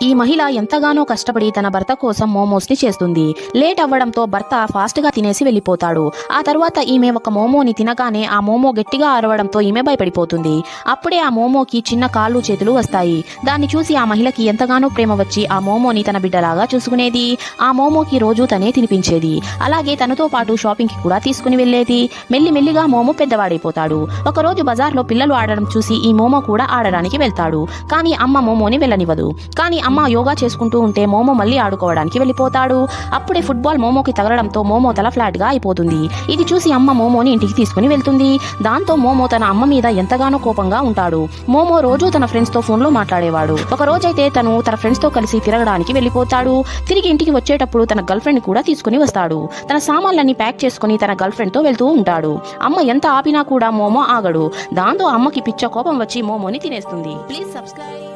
ఈ మహిళ ఎంతగానో కష్టపడి తన భర్త కోసం మోమోస్ ని చేస్తుంది. లేట్ అవ్వడంతో భర్త ఫాస్ట్ గా తినేసి వెళ్లిపోతాడు. ఆ తర్వాత ఈమె ఒక మోమోని తినగానే ఆ మోమో గట్టిగా అరవడంతో ఈమె భయపడిపోతుంది. అప్పుడే ఆ మోమోకి చిన్న కాళ్ళు చేతులు వస్తాయి. దాన్ని చూసి ఆ మహిళకి ఎంతగానో ప్రేమ వచ్చి ఆ మోమోని తన బిడ్డలాగా చూసుకునేది. ఆ మోమోకి రోజు తనే తినిపించేది. అలాగే తనతో పాటు షాపింగ్ కి కూడా తీసుకుని వెళ్లేది. మెల్లిమెల్లిగా మోమో పెద్దవాడైపోతాడు. ఒకరోజు బజార్లో పిల్లలు ఆడడం చూసి ఈ మోమో కూడా ఆడడానికి వెళ్తాడు. కానీ అమ్మ మోమోని వెళ్ళనివ్వదు. కానీ అమ్మ యోగా చేసుకుంటూ ఉంటే మోమో మళ్ళీ ఆడుకోవడానికి వెళ్ళిపోతాడు. అప్పుడే ఫుట్బాల్ మోమోకి తగలడంతో మోమో తల ఫ్లాట్ గా అయిపోతుంది. ఇది చూసి అమ్మ మోమోని ఇంటికి తీసుకుని వెళ్తుంది. దాంతో మోమో తన అమ్మ మీద ఎంతగానో కోపంగా ఉంటాడు. మోమో రోజు తన ఫ్రెండ్స్ తో ఫోన్ లో మాట్లాడేవాడు. ఒక రోజైతే తను తన ఫ్రెండ్స్ తో కలిసి తిరగడానికి వెళ్ళిపోతాడు. తిరిగి ఇంటికి వచ్చేటప్పుడు తన గర్ల్ ఫ్రెండ్ కూడా తీసుకుని వస్తాడు. తన సామాన్లన్నీ ప్యాక్ చేసుకుని తన గర్ల్ ఫ్రెండ్ తో వెళ్తూ ఉంటాడు. అమ్మ ఎంత ఆపినా కూడా మోమో ఆగడు. దాంతో అమ్మకి పిచ్చ కోపం వచ్చి మోమోని తినేస్తుంది. Please subscribe.